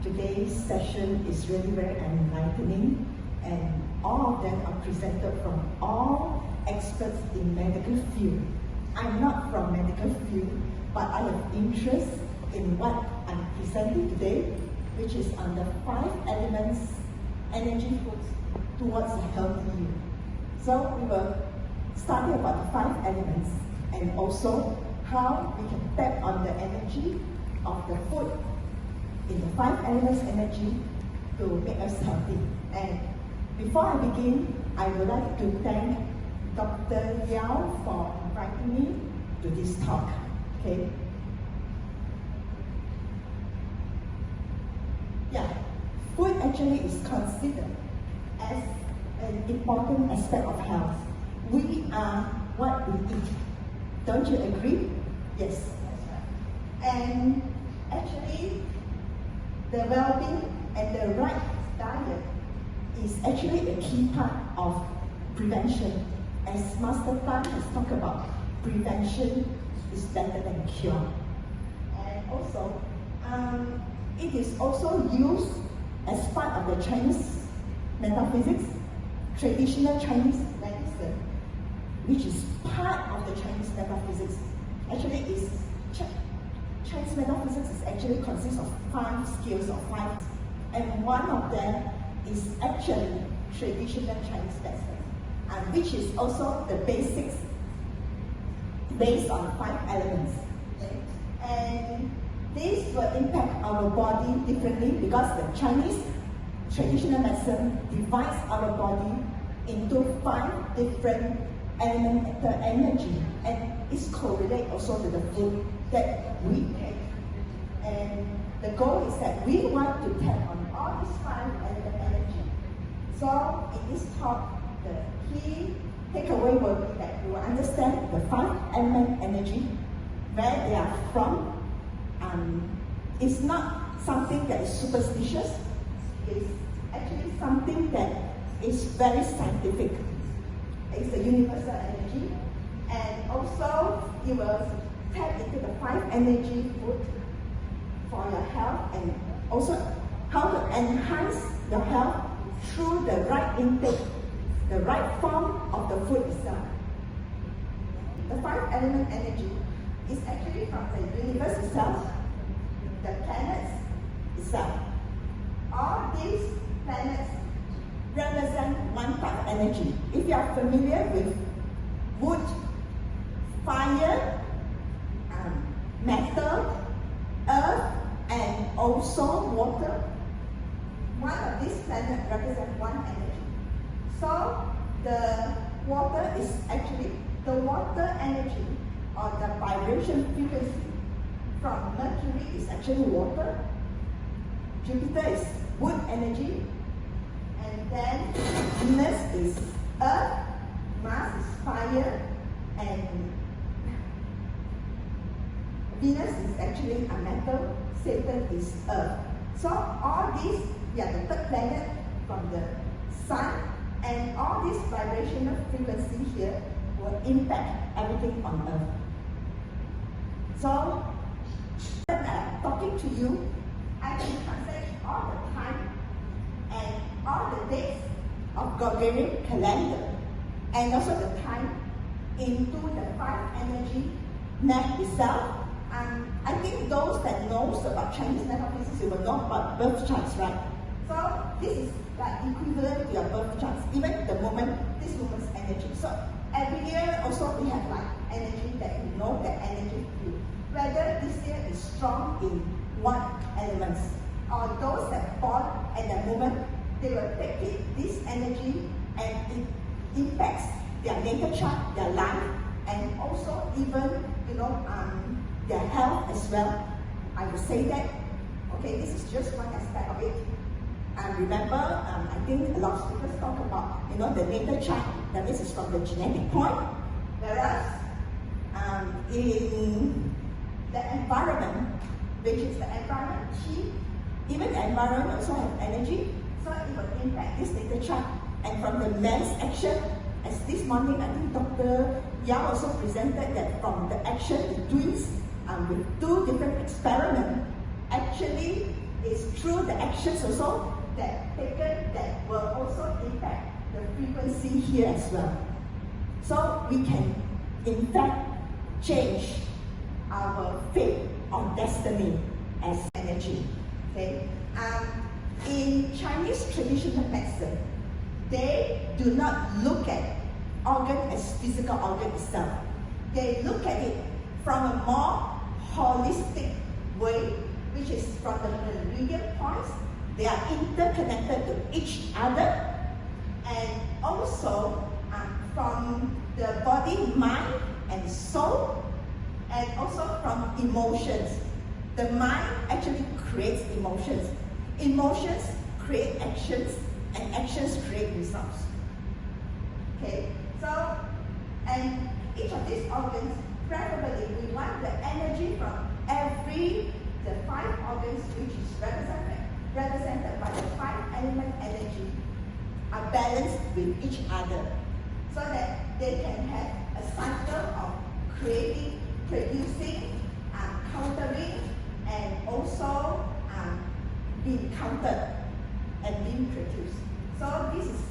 Today's session is really very enlightening, and all of them are presented from all experts in medical field. I'm not from medical field, but I have interest in what I'm presenting today, which is on the 5 elements energy foods towards a healthy you. So we will study about the 5 elements and also how we can tap on the energy of the food in the 5 elements energy to make us healthy. And before I begin, I would like to thank Dr. Yao for inviting me to this talk. Okay. Yeah, food actually is considered as an important aspect of health. We are what we eat. Don't you agree? Yes, that's right. And actually, the well-being and the right diet is actually a key part of prevention. As Master Tan has talked about, prevention is better than cure. And also, it is also used as part of the Chinese metaphysics, traditional Chinese medicine, which is part of the Chinese metaphysics. Actually, Chinese metaphysics is actually consists of 5 skills or 5, and one of them is actually traditional Chinese medicine, which is also the basics based on 5 elements. Okay? And this will impact our body differently because the Chinese traditional medicine divides our body into 5 different elemental energy, and it's correlated also to the food that we take. And the goal is that we want to tap on all these 5 element energy. So in this talk, the key takeaway will be that you will understand the 5 element energy, where they are from. It's not something that is superstitious. It's actually something that is very scientific. It's a universal energy. And also, you will tap into the 5 energy food for your health, and also how to enhance your health through the right intake, the right form of the food itself. The 5 element energy is actually from the universe itself, the planets itself. All these planets represent one type of energy. If you are familiar with wood, fire, metal, earth, and also water, one of these planets represents one energy. So the water is actually the water energy, or the vibration frequency from Mercury is actually water, Jupiter is wood energy, and then Venus is earth, Mars is fire, and Venus is actually a metal, Saturn is earth. So all these, we are the 3rd planet from the sun, and all this vibrational frequency here will impact everything on earth. So when I'm talking to you, I can translate all the time and all the dates of Gregorian calendar, and also the time into the 5 energy map itself. I think those that knows about Chinese metaphysics, you will know about birth charts, right? So this is like equivalent to your birth charts, even the moment, this woman's energy. So every year also we have like energy that you know that energy field. Whether this year is strong in what elements, or those that born at that moment, they will take this energy and it impacts their natal chart, their life, and also even, their health as well. I would say that, okay, this is just one aspect of it. And remember, I think a lot of speakers talk about, the natal chart, that this is from the genetic point, whereas in the environment, which is the environment chi, even the environment also has energy, so it will impact this natal chart. And from the man's action, as this morning, I think Dr. Yao also presented that from the action, the twins with 2 different experiments, actually is through the actions also that taken that will also impact the frequency here as well. So we can in fact change our fate or destiny as energy. Okay? In Chinese traditional medicine, they do not look at organ as physical organ itself. They look at it from a more holistic way, which is from the meridian points. They are interconnected to each other, and also from the body, mind, and soul, and also from emotions. The mind actually creates emotions. Emotions create actions, and actions create results. Okay, so, and each of these organs, preferably we want the energy from the 5 organs which is represented by the 5 element energy are balanced with each other, so that they can have a cycle of creating, producing, countering, and also being countered and being produced. So this is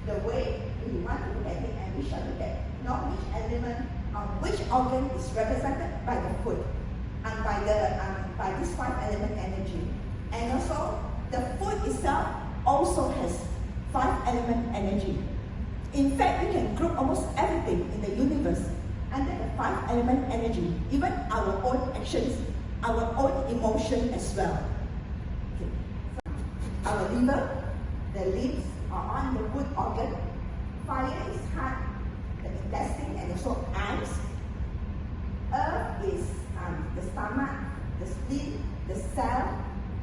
the way we want to look at it, and we shall look at not which element or which organ is represented by the foot and by this 5 element energy. And also the foot itself also has 5 element energy. In fact, we can group almost everything in the universe under the 5 element energy, even our own actions, our own emotion as well. Okay. So our liver, the limbs are on the foot organ. Fire is heart, the intestine, and also eyes. Earth is the stomach, the spleen, the cell,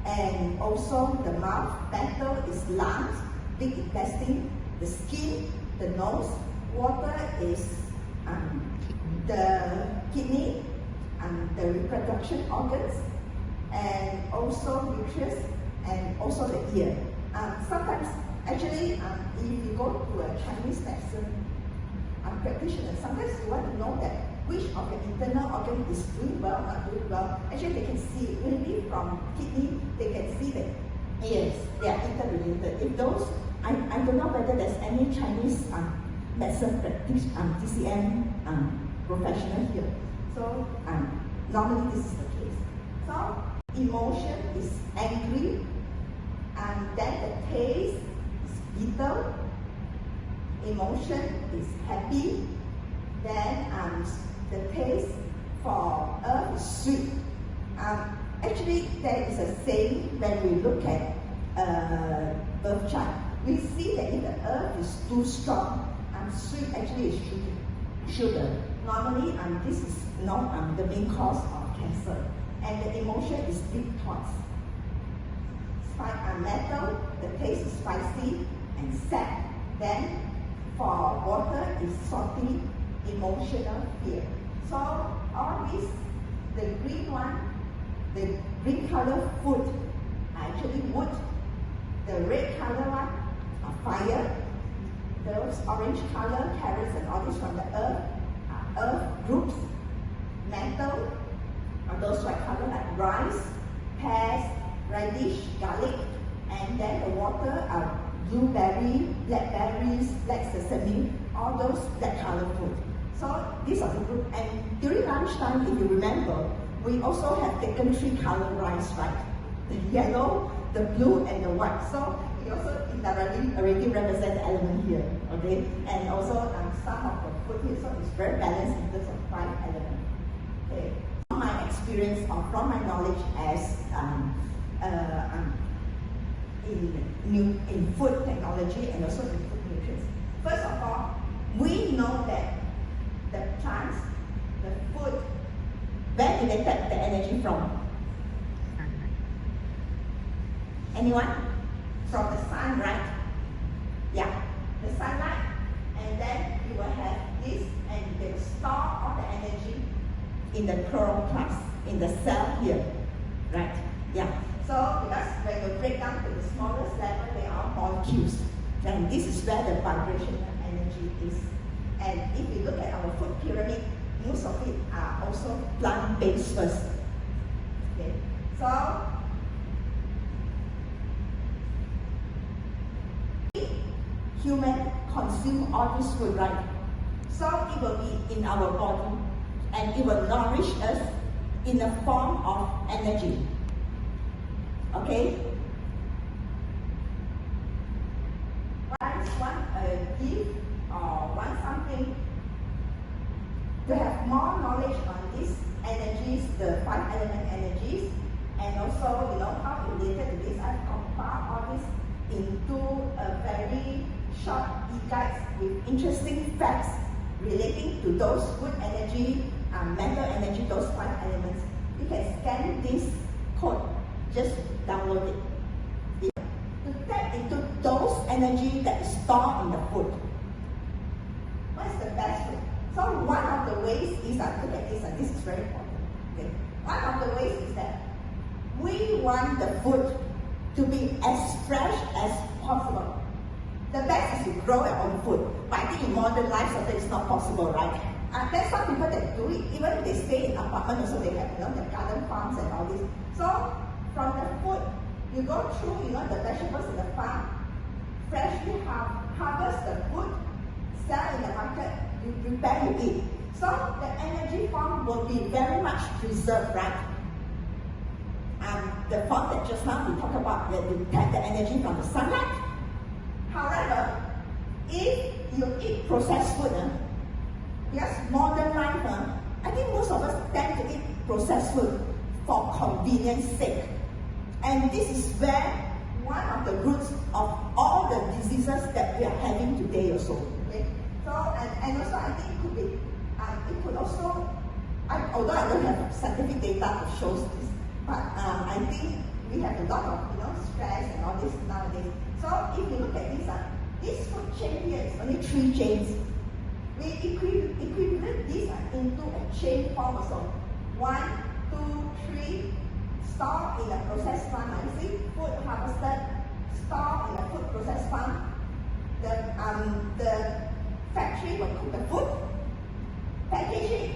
and also the mouth. Metal is lungs, big intestine, the skin, the nose. Water is the kidney, the reproduction organs, and also nucleus, and also the ear. Sometimes, actually, if you go to a Chinese medicine practitioner, sometimes you want to know that which of the internal organ is doing well, not doing well. Actually, they can see it. Maybe from kidney, they can see that yes, they are interrelated. If those, I don't know whether there's any Chinese medicine practice, TCM professional here. So normally this is the case. So emotion is angry, and then the taste is bitter. Emotion is happy. Then the taste for earth is sweet. Actually, there is a saying when we look at birth chart. We see that if the earth is too strong, sweet actually is sugar. Normally, this is not the main cause of cancer. And the emotion is deep thoughts. Metal, the taste is spicy and sad. Then for water is salty, emotional fear. So all these, the green one, the green color food are actually wood. The red color one are fire. Those orange color carrots and all this from the earth groups. Metal are those white color like rice, pears, radish, garlic, and then the water are blueberry, blackberries, black sesame, all those black color food. So these are the group. And during lunchtime, if you remember, we also have taken 3 color rice, right? The yellow, the blue, and the white. So we also indirectly already represent the element here, okay? And also some of the food here, so it's very balanced in terms of 5 elements. Okay. From my experience or from my knowledge as in food technology and also in food nutrients. First of all, we know that the plants, the food, where do they get the energy from? Anyone? From the sun, right? Yeah, the sunlight, and then you will have this, and they will store all the energy in the chloroplast, in the cell here, right? Yeah. So because when you break down to the smallest level, they are molecules. And this is where the vibrational energy is. And if you look at our food pyramid, most of it are also plant-based first. Okay. So human consume all this food, right? So it will be in our body and it will nourish us in the form of energy. Okay? Once one gift or want something to have more knowledge on these energies, the 5 element energies, and also how related to this, I've compiled all this into a very short e-guides with interesting facts relating to those good energy, mental energy, those 5 elements. You can scan this code, just download it. To tap into those energy that is stored in the food. What's the best way? So one of the ways is that, look at this, and this is very important. Okay? One of the ways is that we want the food to be as fresh as possible. The best is to grow your own food, but I think in modern life sometimes it's not possible, right? There's some people that do it, even if they stay in apartment also they have their garden farms and all this. So from the food, you go through the vegetables in the farm, freshly harvest the food, sell in the market, you prepare, you eat. So the energy form will be very much preserved, right? The form that just now we talked about, that you get the energy from the sunlight. However, if you eat processed food, because modern life, I think most of us tend to eat processed food for convenience sake. And this is where one of the roots of all the diseases that we are having today also. Okay? So, and also I think it could be, it could also, although I don't have scientific data that shows this, but I think we have a lot of stress and all this nowadays. So if you look at this food chain here is only 3 chains. We equivalent this into a chain form also. 1, 2, 3, store in a process farm. You see, food harvested, store in a food process farm. The factory will cook the food, package it,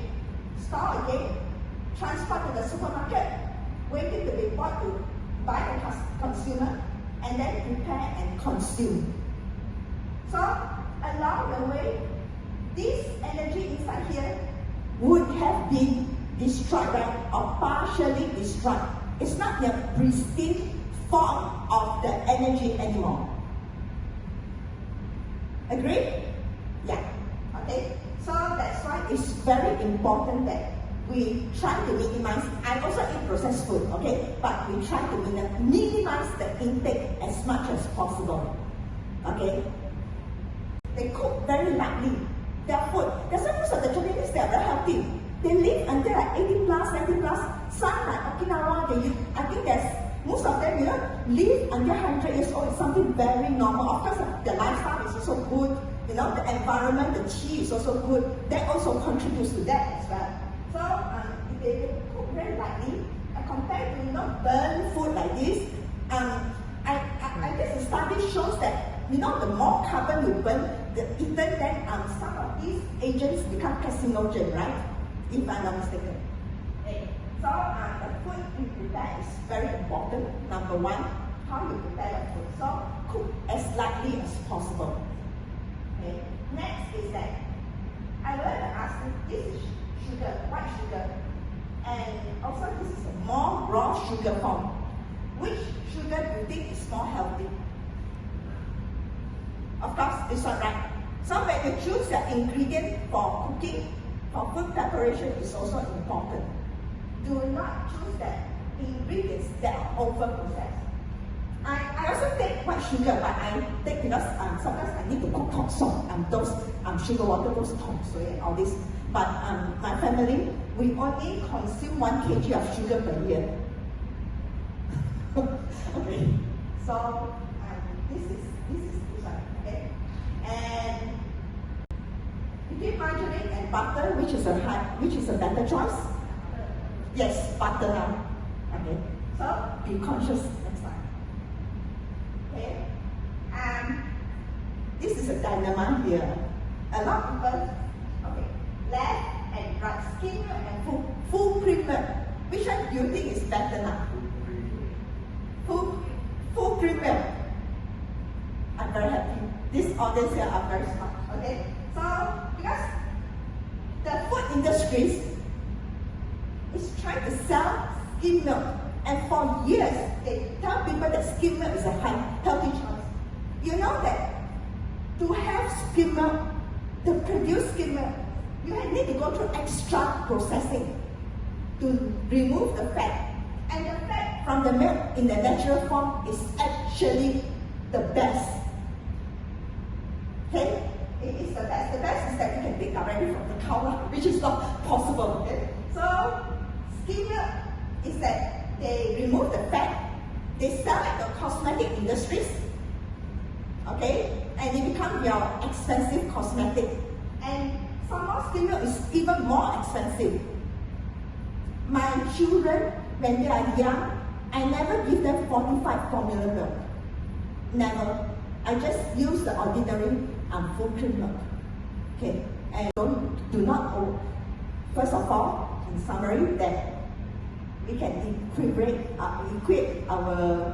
store again, transport to the supermarket, waiting to be bought to by the consumer, and then prepare and consume. So along the way, this energy inside here would have been destroyed, right? Or partially destroyed. It's not the pristine form of the energy anymore. Agree? Yeah. Okay? So that's why it's very important that we try to minimize. I also eat processed food, okay? But we try to minimize the intake as much as possible. Okay? They cook very lightly. Their food. That's why most of the Japanese, they are very healthy. They live until like 80 plus, 90 plus. Some like Okinawa, I think most of them, live until 100 years old. It's something very normal. Of course, the lifestyle is also good. The environment, the chi is also good. That also contributes to that as well. So if they cook very lightly, compared to burn food like this, I guess the study shows that the more carbon you burn, then some of these agents become carcinogen, right? If I'm not mistaken. Okay. So the food you prepare is very important. Number 1, how you prepare your food. So cook as lightly as possible. Okay. Next is that I want to ask you, this is sugar, white sugar, and also this is a more raw sugar form. Which sugar do you think is more healthy? Of course, this one, right? So when you choose the ingredient for cooking, for food preparation is also important. Do not choose the ingredients that are over-processed. I also take white sugar, but I take because sometimes I need to cook tong song, those sugar water, those tong sui and all this. But my family, we only consume 1 kg of sugar per year. Okay, so this is one, okay? And between margarine and butter, which is a better choice? Yes, butter now. Okay, so be conscious next time. Okay, this is a dilemma here. A lot of people, okay, left and right, skim milk and full cream milk. Which one do you think is better now? Full cream milk. I'm very happy. This audience here are very smart. Okay, so because the food industry is trying to sell skim milk, and for years they tell people that skim milk is a healthy choice. You know that to have skim milk, to produce skim milk, you need to go through extra processing to remove the fat. And the fat from the milk in the natural form is actually the best. Okay? It is the best. The best is that you can take directly from the cow, which is not possible. Okay? So, skim milk is that they remove the fat, they sell it to cosmetic industries, okay? And it becomes your expensive cosmetic. And some more skim milk is even more expensive. My children, when they are young, I never give them fortified formula milk. Never. I just use the ordinary full cream milk. Okay, and do not first of all, in summary, that we can equip our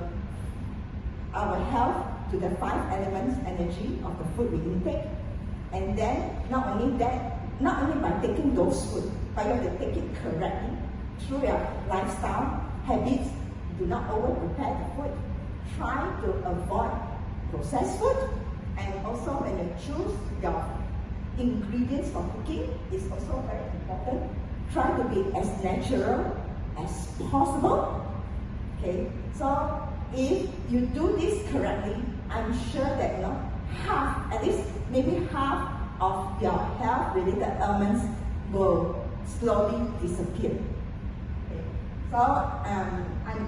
health to the 5 elements energy of the food we intake. And then not only by taking those food, but you have to take it correctly through your lifestyle habits. Do not over prepare the food. Try to avoid processed food, and also when you choose your ingredients for cooking, is also very important. Try to be as natural as possible. Okay, so if you do this correctly, I'm sure that at least maybe half of your health-related ailments will slowly disappear. Okay. So I'm